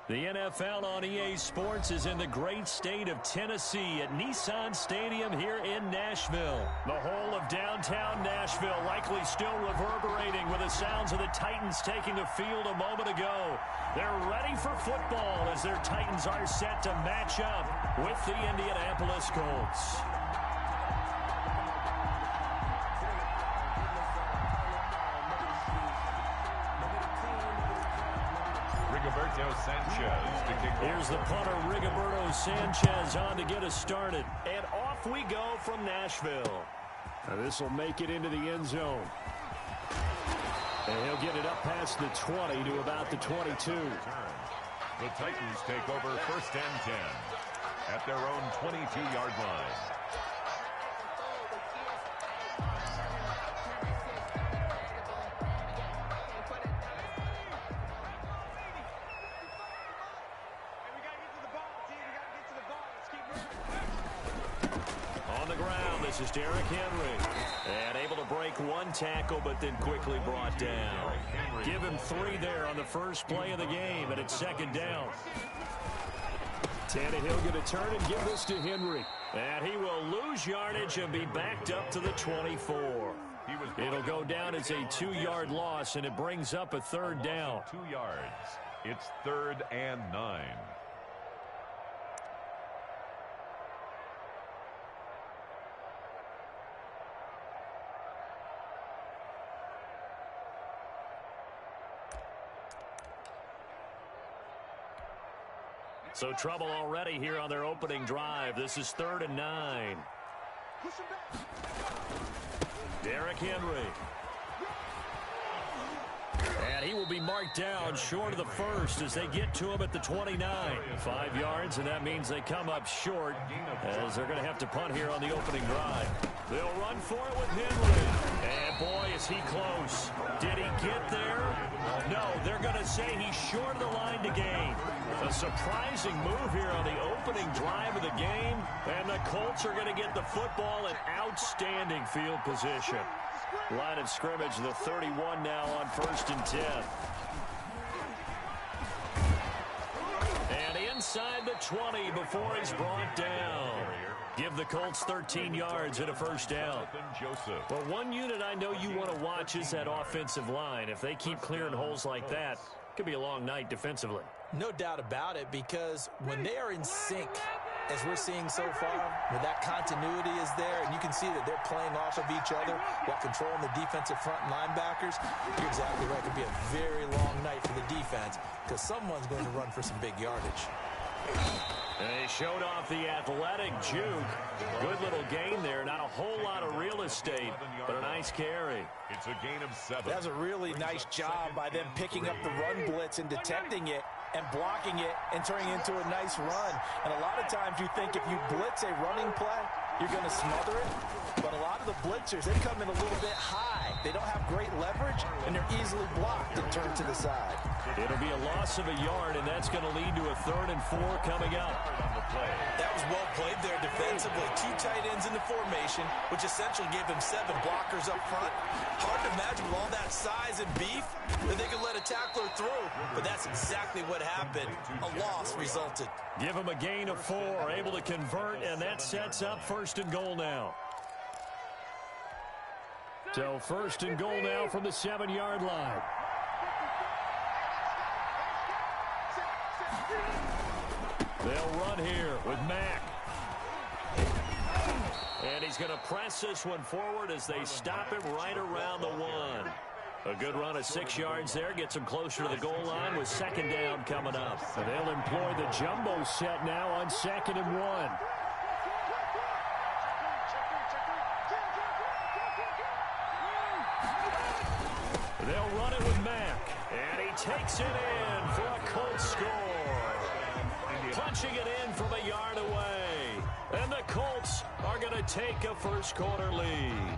The NFL on EA Sports is in the great state of Tennessee at Nissan Stadium here in Nashville. The whole of downtown Nashville likely still reverberating with the sounds of the Titans taking the field a moment ago. They're ready for football as their Titans are set to match up with the Indianapolis Colts. Sanchez to kick off. Here's the punter, Rigoberto Sanchez, on to get us started. And off we go from Nashville. This will make it into the end zone. And he'll get it up past the 20 to about the 22. The Titans take over 1st and 10 at their own 22-yard line. This is Derrick Henry. And able to break one tackle, but then quickly brought down. Give him 3 there on the first play of the game, and it's 2nd down. Tannehill going to turn and give this to Henry. And he will lose yardage and be backed up to the 24. It'll go down as a 2-yard loss, and it brings up a 3rd down. 2 yards. It's 3rd and 9. So trouble already here on their opening drive. This is 3rd and 9. Derrick Henry. And he will be marked down short of the first as they get to him at the 29. 5 yards, and that means they come up short as they're going to have to punt here on the opening drive. They'll run for it with Henry. And boy, is he close. Did he get there? No, they're going to say he's short of the line to gain. A surprising move here on the opening drive of the game. And the Colts are going to get the football in outstanding field position. Line of scrimmage, the 31 now on 1st and 10. And inside the 20 before he's brought down. Give the Colts 13 yards and a 1st down. Well, one unit I know you want to watch is that offensive line. If they keep clearing holes like that, it could be a long night defensively. No doubt about it, because when they are in sync, as we're seeing so far, where that continuity is there, and you can see that they're playing off of each other while controlling the defensive front linebackers, you're exactly right. It could be a very long night for the defense because someone's going to run for some big yardage. And they showed off the athletic juke. Good little gain there. Not a whole lot of real estate, but a nice carry. It's a gain of 7. That was a really nice job by them picking up the run blitz and detecting it and blocking it and turning it into a nice run. And a lot of times you think if you blitz a running play, you're going to smother it. But a lot of the blitzers, they come in a little bit high. They don't have great leverage, and they're easily blocked and turned to the side. It'll be a loss of a yard, and that's going to lead to a 3rd and 4 coming up. That was well played there defensively. 2 tight ends in the formation, which essentially gave them 7 blockers up front. Hard to imagine with all that size and beef that they could let a tackler through. But that's exactly what happened. A loss resulted. Give them a gain of 4, able to convert, and that sets up 1st and goal now. So 1st and goal now from the 7-yard line. They'll run here with Mack. And he's going to press this one forward as they stop him right around the 1. A good run of 6 yards there. Gets him closer to the goal line with 2nd down coming up. So they'll employ the jumbo set now on 2nd and 1. They'll run it with Mack. And he takes it in for a Colts score. Punching it in from a yard away. And the Colts are going to take a 1st quarter lead.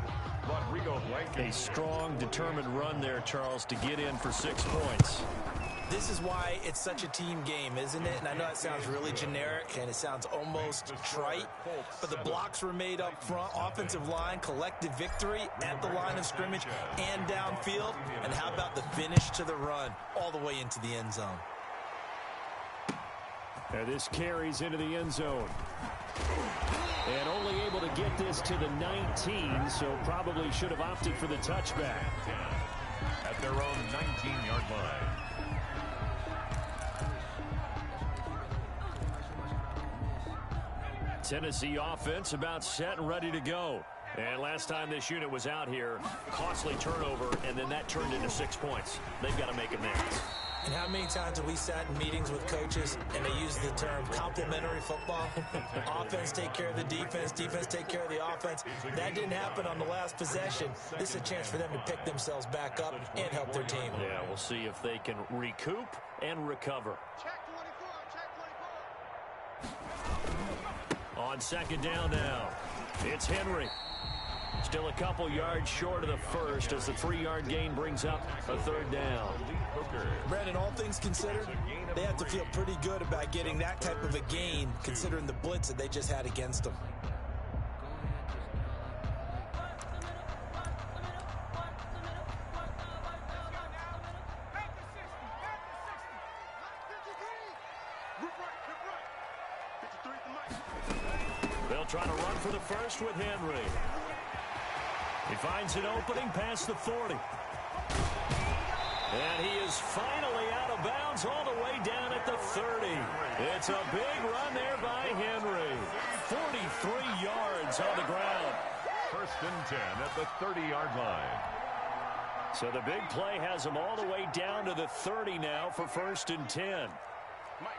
A strong, determined run there, Charles, to get in for 6 points. This is why it's such a team game, isn't it? And I know it sounds really generic and it sounds almost trite, but the blocks were made up front. Offensive line, collective victory at the line of scrimmage and downfield. And how about the finish to the run all the way into the end zone? And this carries into the end zone. And only able to get this to the 19, so probably should have opted for the touchback. At their own 19-yard line. Tennessee offense about set and ready to go. And last time this unit was out here, costly turnover, and then that turned into 6 points. They've got to make amends. And how many times have we sat in meetings with coaches and they use the term complementary football? Offense take care of the defense, defense take care of the offense. That didn't happen on the last possession. This is a chance for them to pick themselves back up and help their team. Yeah, we'll see if they can recoup and recover. Check 24. On second down now, it's Henry. Still a couple yards short of the first as the 3-yard gain brings up a third down. Brandon, all things considered, they have to feel pretty good about getting that type of a gain considering the blitz that they just had against them. They'll try to run for the first with Henry. He finds an opening past the 40. And he is finally out of bounds all the way down at the 30. It's a big run there by Henry. 43 yards on the ground. First and 10 at the 30-yard line. So the big play has him all the way down to the 30 now for first and 10. Mike,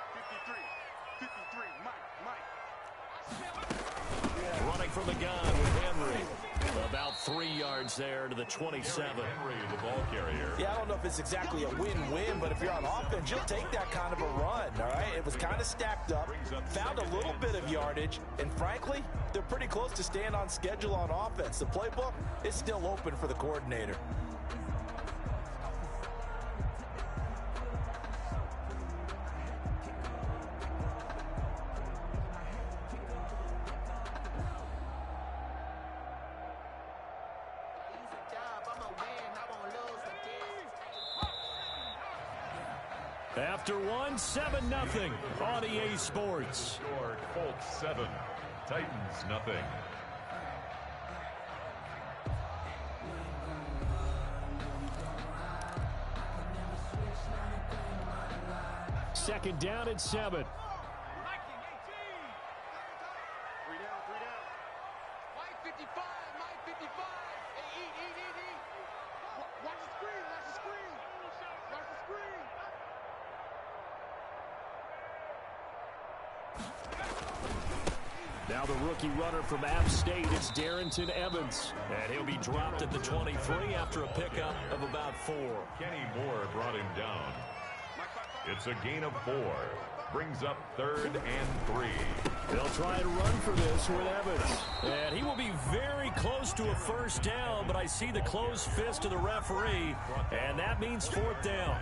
53, Mike. Running from the gun with Henry. About 3 yards there to the 27. Henry, the ball carrier. Yeah, I don't know if it's exactly a win-win, but if you're on offense, you'll take that kind of a run, all right? It was kind of stacked up, found a little bit of yardage, and frankly, they're pretty close to staying on schedule on offense. The playbook is still open for the coordinator. After one, 7-0 on EA Sports. Score, Colts 7, Titans nothing. Second down at 7. Now the rookie runner from App State is Darrington Evans. And he'll be dropped at the 23 after a pickup of about 4. Kenny Moore brought him down. It's a gain of 4. Brings up 3rd and 3. They'll try and run for this with Evans. And he will be very close to a first down, but I see the closed fist of the referee, and that means 4th down.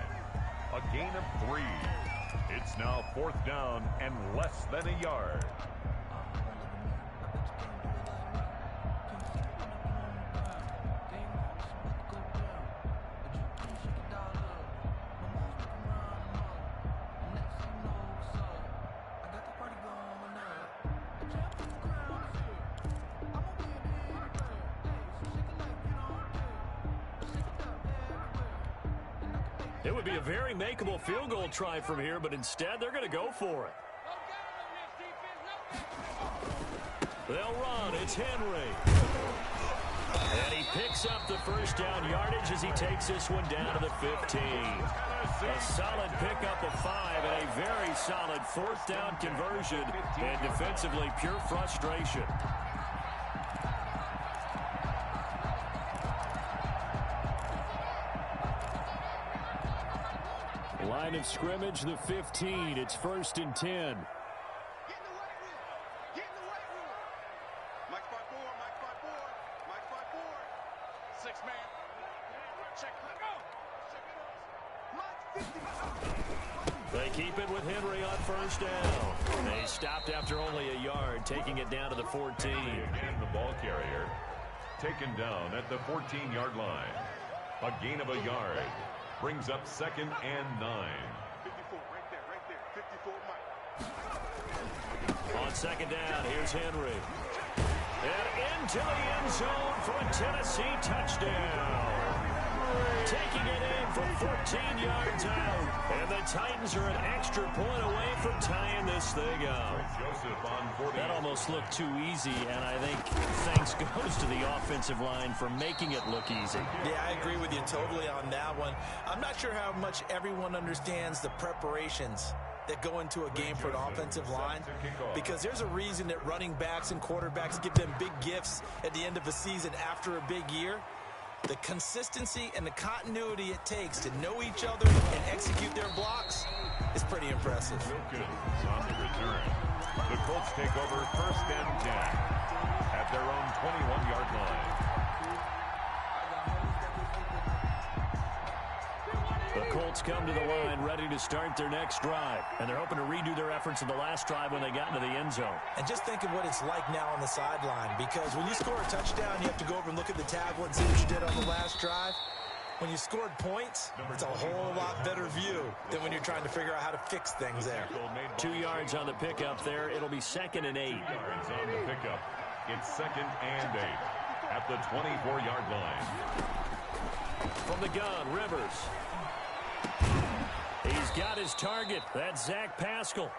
A gain of 3. It's now 4th down and less than a yard. It would be a very makeable field goal try from here, but instead they're going to go for it. They'll run. It's Henry. And he picks up the first down yardage as he takes this one down to the 15. A solid pickup of 5 and a very solid 4th down conversion, and defensively pure frustration. Line of scrimmage, the 15. It's 1st and 10. Get in the right room. Get in the right room. Mike 5-4, Mike 5-4, Mike 5-4. 6 man. Check. Go. They keep it with Henry on first down. They stopped after only a yard, taking it down to the 14. Again, the ball carrier taken down at the 14-yard line. A gain of a yard. Brings up 2nd and 9. 54, right there, 54, Mike. second down. Here's Henry. And into the end zone for a Tennessee touchdown. Taking it in from 14 yards out. And the Titans are an extra point away from tying this thing up. That almost looked too easy, and I think thanks goes to the offensive line for making it look easy. Yeah, I agree with you totally on that one. I'm not sure how much everyone understands the preparations that go into a game for an offensive line, because there's a reason that running backs and quarterbacks give them big gifts at the end of a season after a big year. The consistency and the continuity it takes to know each other and execute their blocks is pretty impressive. On the return, the Colts take over 1st and 10 at their own 21-yard line. The Colts come to the line ready to start their next drive, and they're hoping to redo their efforts in the last drive when they got into the end zone. And just think of what it's like now on the sideline, because when you score a touchdown, you have to go over and look at the tablet and see what you did on the last drive. When you scored points, it's a whole lot better view than when you're trying to figure out how to fix things there. 2 yards on the pickup there. It'll be 2nd and 8. 2 yards on the pickup. It's 2nd and 8 at the 24-yard line. From the gun, Rivers. He's got his target. That's Zach Pascal.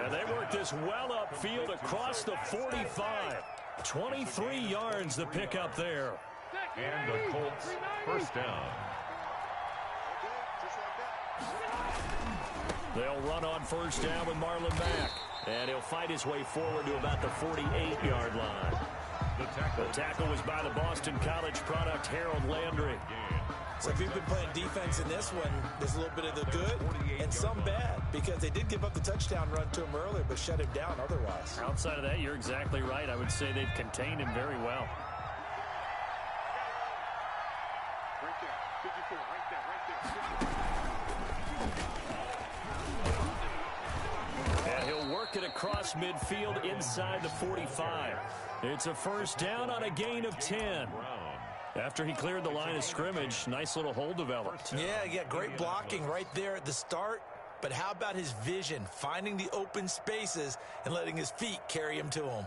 And they work this well upfield across the 45. 23 yards the pickup there. And the Colts 1st down. They'll run on 1st down with Marlon back. And he'll fight his way forward to about the 48-yard line. The tackle was by the Boston College product, Harold Landry. So if you've been playing defense in this one, there's a little bit of the good and some bad, because they did give up the touchdown run to him earlier, but shut him down otherwise. Outside of that, you're exactly right. I would say they've contained him very well. Right there. 54. Right there. And he'll work it across midfield inside the 45. It's a 1st down on a gain of 10. After he cleared the line of scrimmage, nice little hole developed. Yeah, great blocking right there at the start. But how about his vision, finding the open spaces and letting his feet carry him to him?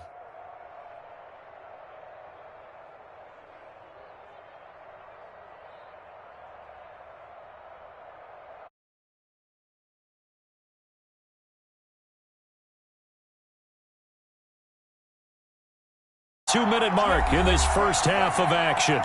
Two-minute mark in this first half of action.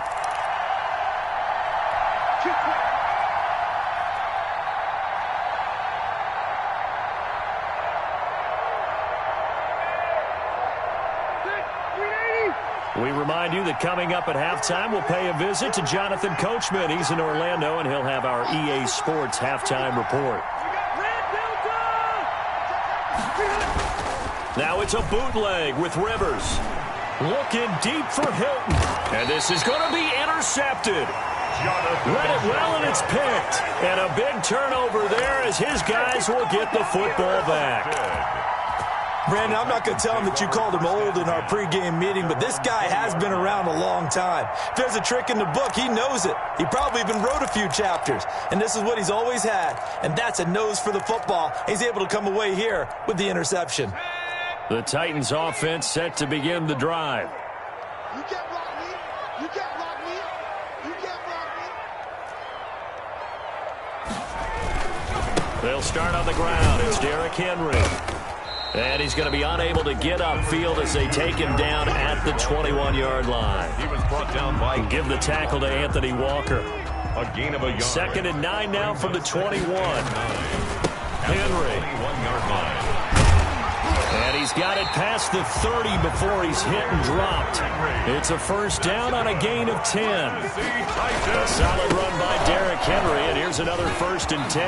We remind you that coming up at halftime, we'll pay a visit to Jonathan Coachman. He's in Orlando, and he'll have our EA Sports halftime report. Now it's a bootleg with Rivers. Looking deep for Hilton. And this is going to be intercepted. Read it well, and it's picked. And a big turnover there as his guys will get the football back. Brandon, I'm not going to tell him that you called him old in our pregame meeting, but this guy has been around a long time. If there's a trick in the book, he knows it. He probably even wrote a few chapters, and this is what he's always had, and that's a nose for the football. He's able to come away here with the interception. The Titans offense set to begin the drive. You can't block me. You can't block me. You can't block me. They'll start on the ground. It's Derrick Henry. And he's going to be unable to get upfield as they take him down at the 21-yard line. He was brought down by... Give the tackle to Anthony Walker. A gain of a yard. 2nd and 9 now from the 21. Henry. 21-yard line. And he's got it past the 30 before he's hit and dropped. It's a 1st down on a gain of 10. A solid run by Derrick Henry, and here's another 1st and 10.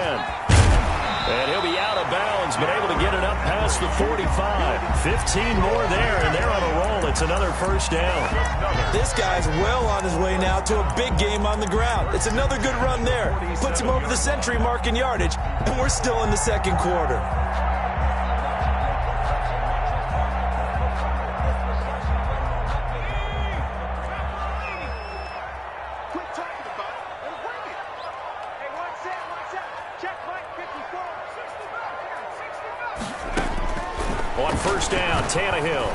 And he'll be out of bounds, but able to get it up past the 45. 15 more there, and they're on a roll. It's another 1st down. This guy's well on his way now to a big game on the ground. It's another good run there. Puts him over the century mark in yardage, and we're still in the 2nd quarter. first down. Tannehill.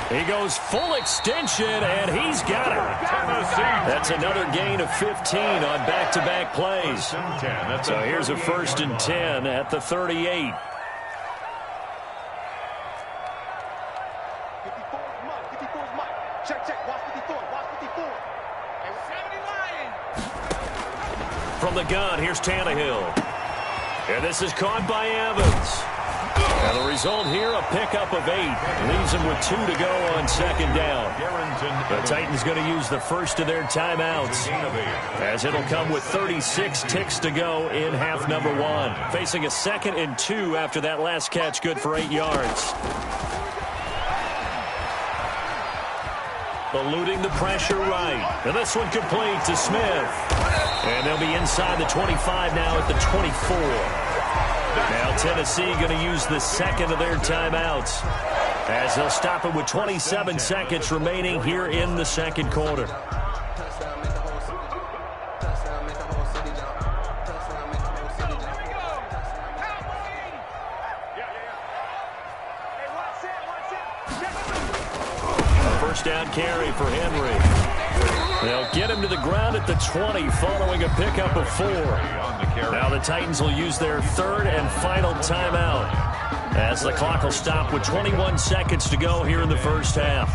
He goes full extension, and he's got it. That's another gain of 15 on back-to-back plays. So here's a 1st and 10 at the 38. From the gun, here's Tannehill. And this is caught by Evans. And the result here, a pickup of 8. Leaves them with 2 to go on 2nd down. The Titans going to use the first of their timeouts, as it'll come with 36 ticks to go in half number 1. Facing a 2nd and 2 after that last catch, good for 8 yards. Eluding the pressure right. And this one complete to Smith. And they'll be inside the 25 now at the 24. Now Tennessee going to use the 2nd of their timeouts, as they'll stop it with 27 seconds remaining here in the 2nd quarter. First down carry for Henry. They'll get him to the ground at the 20 following a pickup of 4. Now the Titans will use their 3rd and final timeout, as the clock will stop with 21 seconds to go here in the first half.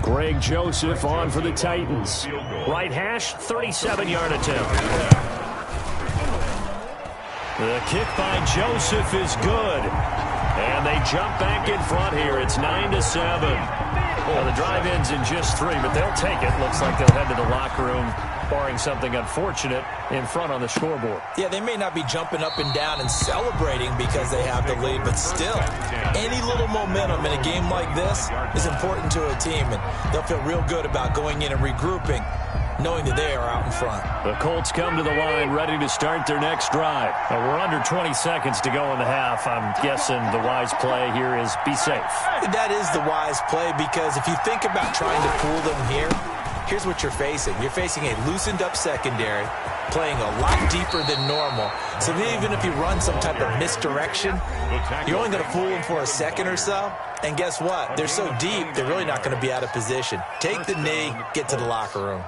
Greg Joseph on for the Titans. Right hash, 37-yard attempt. The kick by Joseph is good. And they jump back in front here. It's 9-7. Well, the drive ends in just 3, but they'll take it. Looks like they'll head to the locker room, barring something unfortunate, in front on the scoreboard. Yeah, they may not be jumping up and down and celebrating because they have the lead, but still, any little momentum in a game like this is important to a team, and they'll feel real good about going in and regrouping, knowing that they are out in front. The Colts come to the line ready to start their next drive. We're under 20 seconds to go in the half. I'm guessing the wise play here is be safe. That is the wise play, because if you think about trying to fool them here, here's what you're facing. You're facing a loosened up secondary, playing a lot deeper than normal. So even if you run some type of misdirection, you're only going to fool them for a second or so. And guess what? They're so deep, they're really not going to be out of position. Take the knee, get to the locker room.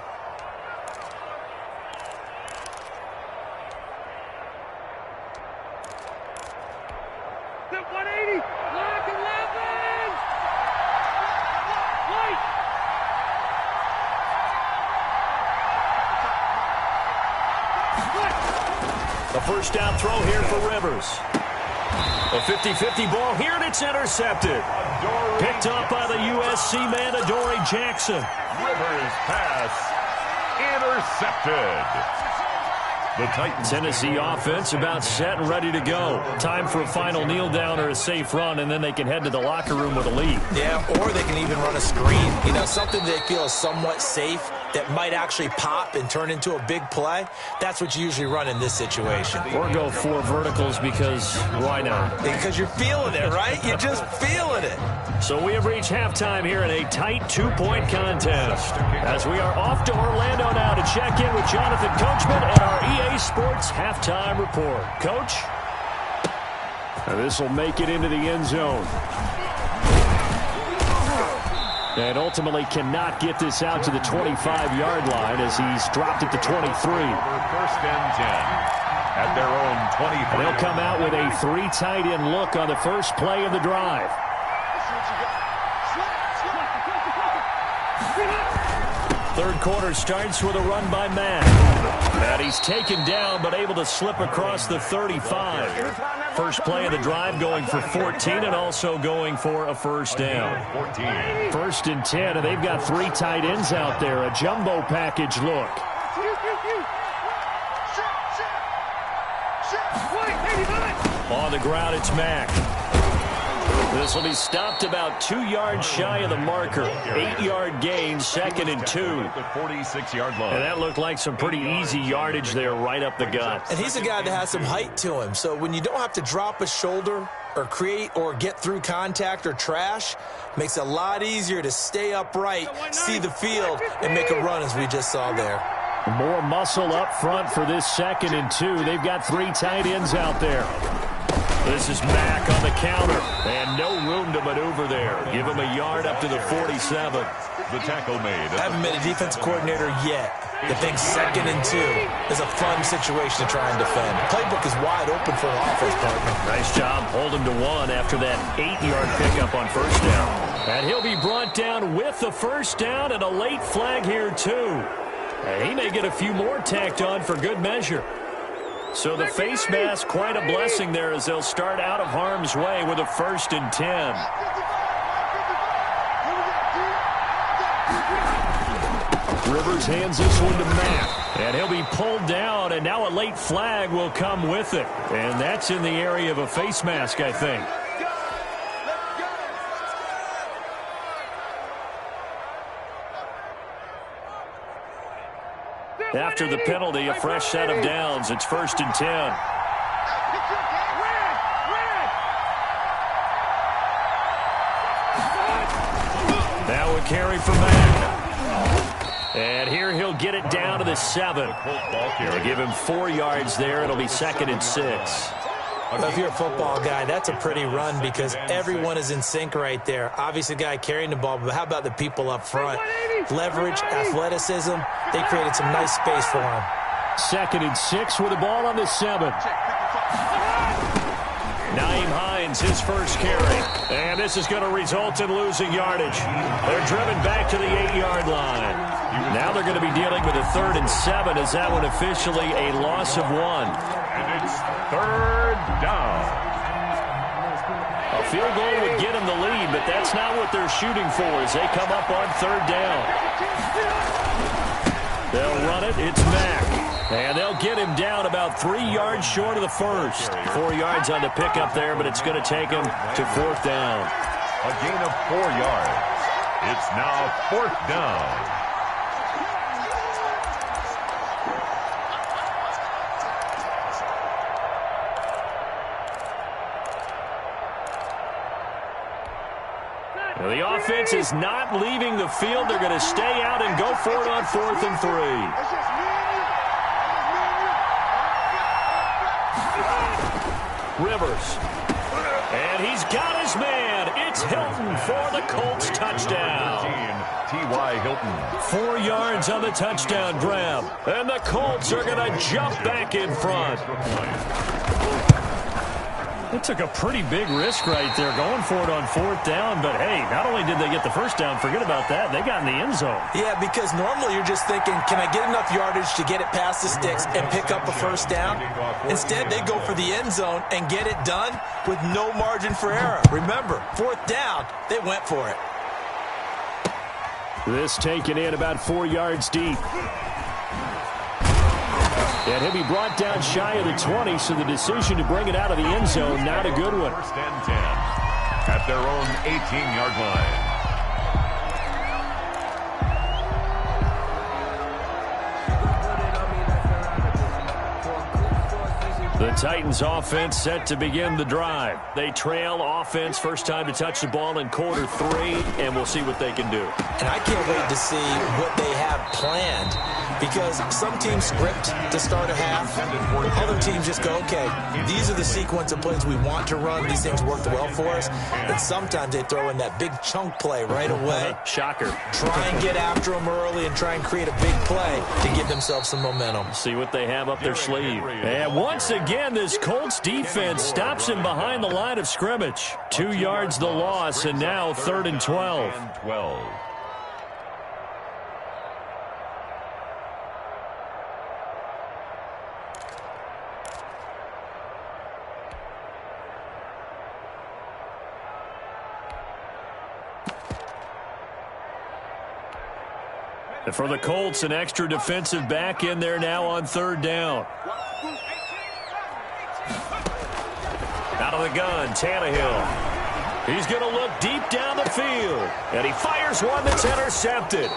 A first down throw here for Rivers. A 50-50 ball here, and it's intercepted. Picked up by the USC man, Adoree Jackson. Rivers pass intercepted. The Titans. Tennessee offense about set and ready to go. Time for a final kneel down or a safe run, and then they can head to the locker room with a lead. Yeah, or they can even run a screen. You know, something they feel is somewhat safe that might actually pop and turn into a big play. That's what you usually run in this situation. Or go 4 verticals, because why not? Because you're feeling it, right? You're just feeling it. So we have reached halftime here in a tight 2-point contest, as we are off to Orlando now to check in with Jonathan Coachman and our EA Sports halftime report. Coach? This will make it into the end zone. And ultimately cannot get this out to the 25-yard line, as he's dropped it to 23. First and 10 at their own 23. And they'll come out with a 3 tight end look on the first play of the drive. Third quarter starts with a run by Matt. And he's taken down, but able to slip across the 35. First play of the drive, going for 14 and also going for a first down. 1st and 10, and they've got 3 tight ends out there. A jumbo package look. On the ground, it's Mack. This will be stopped about 2 yards shy of the marker. 8-yard gain, 2nd and 2. The 46-yard line. And that looked like some pretty easy yardage there right up the gut. And he's a guy that has some height to him. So when you don't have to drop a shoulder or create or get through contact or trash, makes it a lot easier to stay upright, see the field, and make a run as we just saw there. More muscle up front for this 2nd and 2. They've got 3 tight ends out there. This is Mack on the counter, and no room to maneuver there. Give him a yard up to the 47. The tackle made. I haven't been a defense coordinator yet. The big 2nd and 2 is a fun situation to try and defend. Playbook is wide open for an offense partner. Nice job holding to 1 after that 8-yard pickup on 1st down. And he'll be brought down with the 1st down and a late flag here, too. And he may get a few more tacked on for good measure. So the face mask, quite a blessing there as they'll start out of harm's way with a 1st and 10. Rivers hands this one to Matt. And he'll be pulled down, and now a late flag will come with it. And that's in the area of a face mask, I think. After the penalty, a fresh set of downs. It's 1st and 10. Now a carry for Mack. And here he'll get it down to the 7. They'll give him 4 yards there. It'll be 2nd and 6. Well, if you're a football guy, that's a pretty run because everyone is in sync right there. Obviously, the guy carrying the ball, but how about the people up front? Leverage, athleticism, they created some nice space for him. 2nd and 6 with the ball on the 7. Naeem Hines, his first carry. And this is going to result in losing yardage. They're driven back to the 8-yard line. Now they're going to be dealing with a 3rd and 7 as that one officially a loss of 1. And it's 3rd down. A field goal would get them the lead, but that's not what they're shooting for as they come up on 3rd down. They'll run it. It's Mack. And they'll get him down about 3 yards short of the 1st. 4 yards on the pickup there, but it's going to take him to 4th down. A gain of 4 yards. It's now 4th down. Well, the offense is not leaving the field. They're going to stay out and go for it on 4th and 3. Rivers. And he's got his man. It's Hilton for the Colts touchdown. T.Y. Hilton. 4 yards on the touchdown grab. And the Colts are going to jump back in front. They took a pretty big risk right there going for it on 4th down. But, hey, not only did they get the 1st down, forget about that, they got in the end zone. Yeah, because normally you're just thinking, can I get enough yardage to get it past the sticks and pick up a 1st down? Instead, they go for the end zone and get it done with no margin for error. Remember, 4th down, they went for it. This taken in about 4 yards deep. And he'll be brought down shy of the 20, so the decision to bring it out of the end zone, not a good one. 1st and 10 at their own 18-yard line. The Titans offense set to begin the drive. They trail offense, first time to touch the ball in quarter 3, and we'll see what they can do. And I can't wait to see what they have planned, because some teams script to start a half. Other teams just go, okay, these are the sequence of plays we want to run. These things worked well for us. And sometimes they throw in that big chunk play right away. Shocker. Try and get after them early and try and create a big play to give themselves some momentum. See what they have up their sleeve. And once again, this Colts defense stops him behind the line of scrimmage. 2 yards the loss, and now 3rd and 12. And for the Colts, an extra defensive back in there now on 3rd down. Out of the gun, Tannehill. He's going to look deep down the field. And he fires one that's intercepted.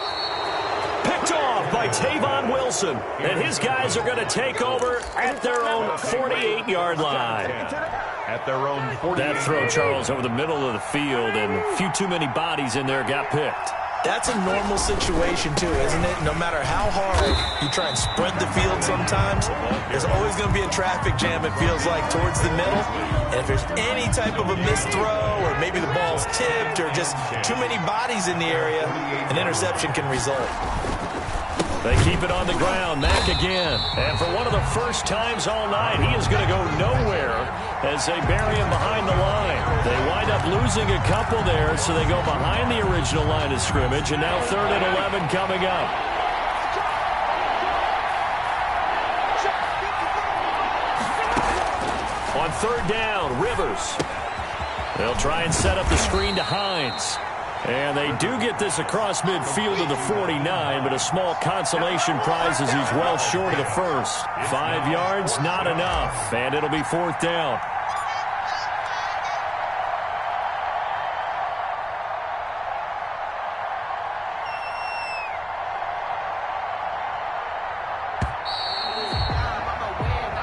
Picked off by Tavon Wilson. And his guys are going to take over at their own 48-yard line. At their own 48. That throw, Charles, over the middle of the field, and a few too many bodies in there got picked. That's a normal situation, too, isn't it? No matter how hard you try and spread the field sometimes, there's always going to be a traffic jam, it feels like, towards the middle. And if there's any type of a missed throw, or maybe the ball's tipped, or just too many bodies in the area, an interception can result. They keep it on the ground. Mack again. And for one of the first times all night, he is going to go nowhere as they bury him behind the line. They wind up losing a couple there, so they go behind the original line of scrimmage, and now 3rd and 11 coming up. On 3rd down, Rivers. They'll try and set up the screen to Hines. And they do get this across midfield to the 49, but a small consolation prize as he's well short of the first. 5 yards, not enough, and it'll be 4th down.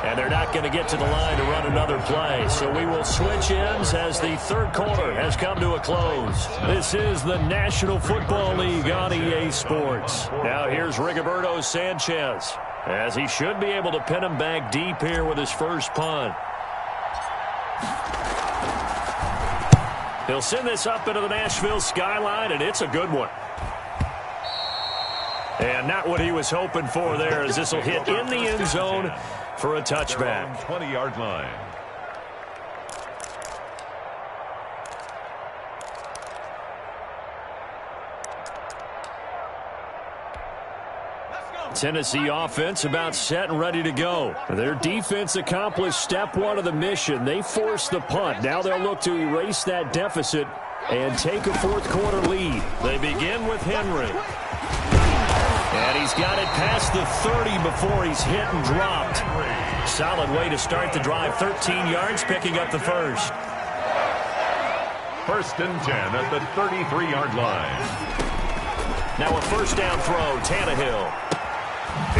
And they're not going to get to the line to run another play. So we will switch ends as the 3rd quarter has come to a close. This is the National Football League on EA Sports. Now here's Rigoberto Sanchez, as he should be able to pin him back deep here with his first punt. He'll send this up into the Nashville skyline, and it's a good one. And not what he was hoping for there, as this will hit in the end zone for a touchback. 20-yard line. Tennessee offense about set and ready to go. Their defense accomplished step 1 of the mission. They forced the punt. Now they'll look to erase that deficit and take a 4th quarter lead. They begin with Henry. And he's got it past the 30 before he's hit and dropped. Solid way to start the drive. 13 yards, picking up the first. 1st and 10 at the 33-yard line. Now a 1st down throw, Tannehill.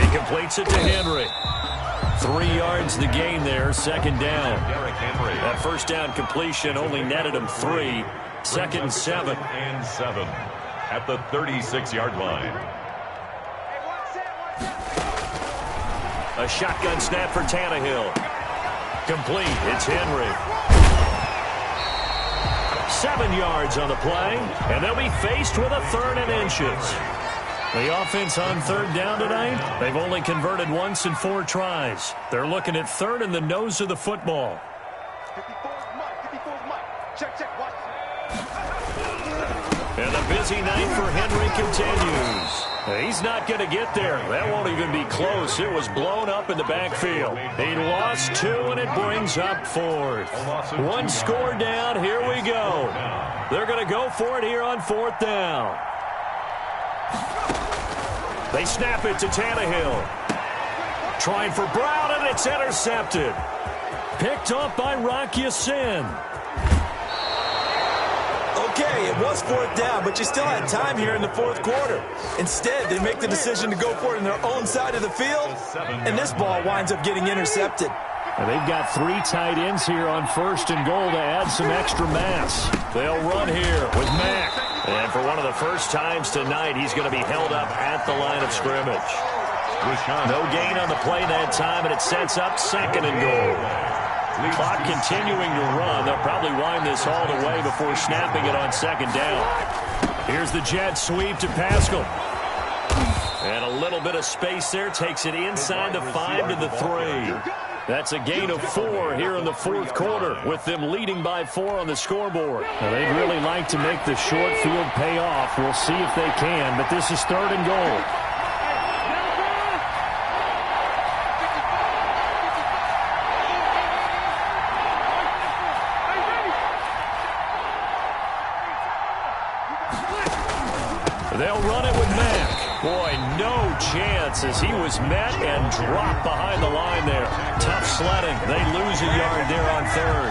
He completes it to Henry. 3 yards the gain there, 2nd down. That 1st down completion only netted him 3. 2nd and 7. And 7 at the 36-yard line. A shotgun snap for Tannehill. Complete. It's Henry. 7 yards on the play, and they'll be faced with a 3rd and inches. The offense on 3rd down tonight, they've only converted once in 4 tries. They're looking at 3rd in the nose of the football. 54's Mike. Check, watch. And the busy night for Henry continues. He's not going to get there. That won't even be close. It was blown up in the backfield. He lost 2, and it brings up 4th. 1 score down. Here we go. They're going to go for it here on 4th down. They snap it to Tannehill. Trying for Brown, and it's intercepted. Picked up by Rock Ya-Sin. Okay, it was 4th down, but you still had time here in the 4th quarter. Instead, they make the decision to go for it on their own side of the field, and this ball winds up getting intercepted. And they've got 3 tight ends here on 1st and goal to add some extra mass. They'll run here with Mack. And for one of the first times tonight, he's going to be held up at the line of scrimmage. No gain on the play that time, and it sets up 2nd and goal. Clock continuing to run. They'll probably wind this all the way before snapping it on 2nd down. Here's the jet sweep to Pascal. And a little bit of space there. Takes it inside the 5 to the 3. That's a gain of 4 here in the 4th quarter, with them leading by 4 on the scoreboard. Now, they'd really like to make the short field pay off. We'll see if they can, but this is 3rd and goal. They'll run it with Mack. Boy, no chance as he was met and dropped behind the line there. Tough sledding. They lose a yard there on third.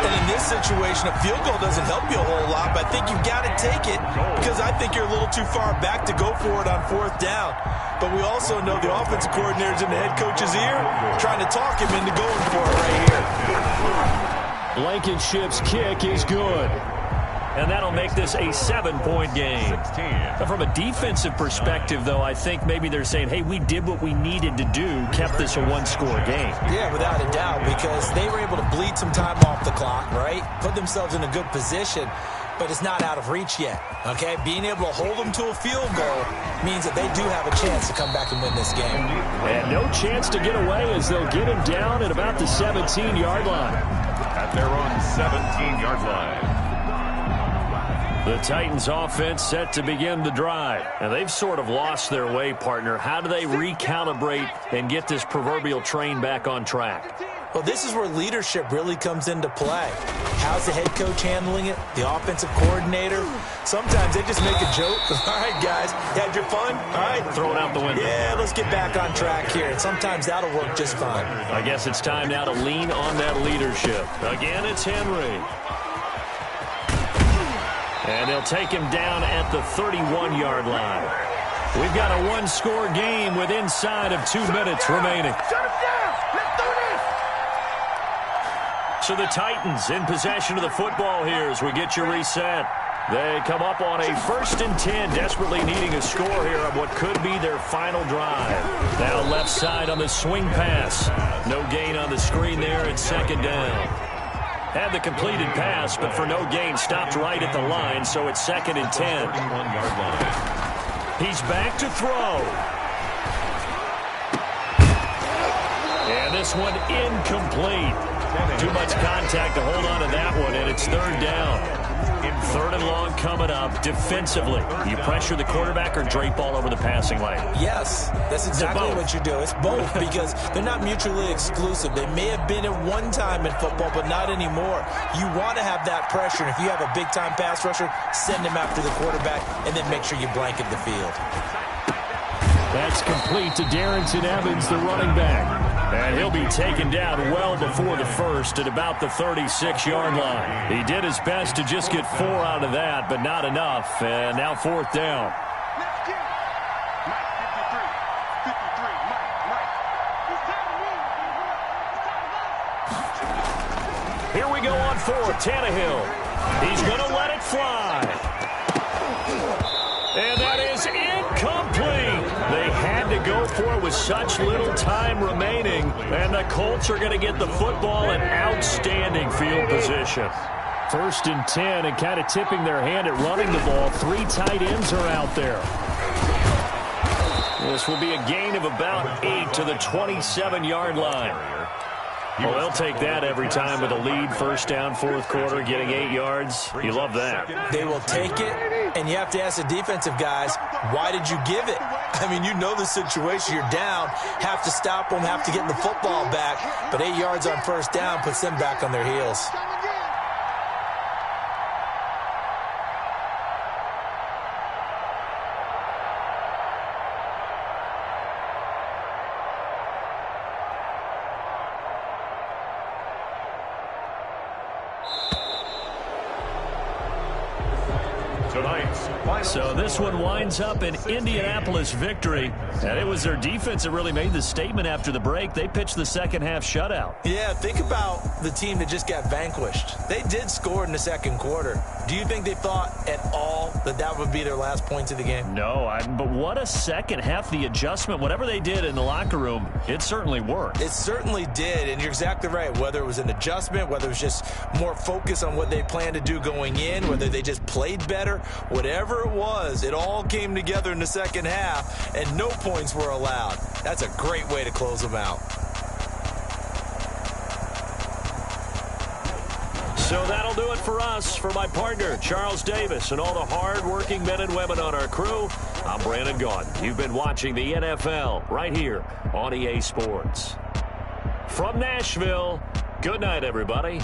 And in this situation, a field goal doesn't help you a whole lot, but I think you've got to take it because I think you're a little too far back to go for it on fourth down. But we also know the offensive coordinator's in the head coach's ear trying to talk him into going for it right here. Blankenship's kick is good. And that'll make this a 7-point game. Now, from a defensive perspective, though, I think maybe they're saying, hey, we did what we needed to do, kept this a one-score game. Yeah, without a doubt, because they were able to bleed some time off the clock, right? Put themselves in a good position, but it's not out of reach yet, okay? Being able to hold them to a field goal means that they do have a chance to come back and win this game. And no chance to get away as they'll get him down at about the 17-yard line. At their own 17-yard line. The Titans offense set to begin the drive. And they've sort of lost their way, partner. How do they recalibrate and get this proverbial train back on track? Well, this is where leadership really comes into play. How's the head coach handling it? The offensive coordinator? Sometimes they just make a joke. All right, guys, you had your fun? All right. Throw it out the window. Yeah, let's get back on track here. And sometimes that'll work just fine. I guess it's time now to lean on that leadership. Again, it's Henry. And they'll take him down at the 31-yard line. We've got a one-score game with inside of 2 minutes remaining. So the Titans in possession of the football here as we get you reset. They come up on a 1st and 10, desperately needing a score here on what could be their final drive. Now left side on the swing pass. No gain on the screen there at 2nd down. Had the completed pass, but for no gain, stopped right at the line, so it's 2nd and 10. 31-yard line. He's back to throw. And this one incomplete. Too much contact to hold on to that one, and it's 3rd down. 3rd and long coming up. Defensively, you pressure the quarterback or drape all over the passing lane? Yes, that's exactly what you do. It's both because they're not mutually exclusive. They may have been at one time in football, but not anymore. You want to have that pressure. And if you have a big-time pass rusher, send him after the quarterback, and then make sure you blanket the field. That's complete to Darrington Evans, the running back. And he'll be taken down well before the first at about the 36-yard line. He did his best to just get 4 out of that, but not enough. And now 4th down. Here we go on 4th. Tannehill. He's going to let it fly. And that is incomplete. They had to go for it with such little time remaining. And the Colts are going to get the football in outstanding field position. 1st and 10 and kind of tipping their hand at running the ball. 3 tight ends are out there. This will be a gain of about 8 to the 27-yard line. Well, they'll take that every time with a lead. 1st down, 4th quarter, getting 8 yards. You love that. They will take it, and you have to ask the defensive guys, why did you give it? I mean, you know the situation. You're down, have to stop them, have to get the football back. But 8 yards on 1st down puts them back on their heels. So this one winds up an Indianapolis victory, and it was their defense that really made the statement after the break. They pitched the second-half shutout. Yeah, think about the team that just got vanquished. They did score in the 2nd quarter. Do you think they thought at all that that would be their last points of the game? No, but what a second half. The adjustment, whatever they did in the locker room, it certainly worked. It certainly did, and you're exactly right. Whether it was an adjustment, whether it was just more focus on what they planned to do going in, whether they just played better, whatever it was, it all came together in the 2nd half, and no points were allowed. That's a great way to close them out. So that'll do it for us. For my partner, Charles Davis, and all the hard-working men and women on our crew, I'm Brandon Gaudin. You've been watching the NFL right here on EA Sports. From Nashville, good night, everybody.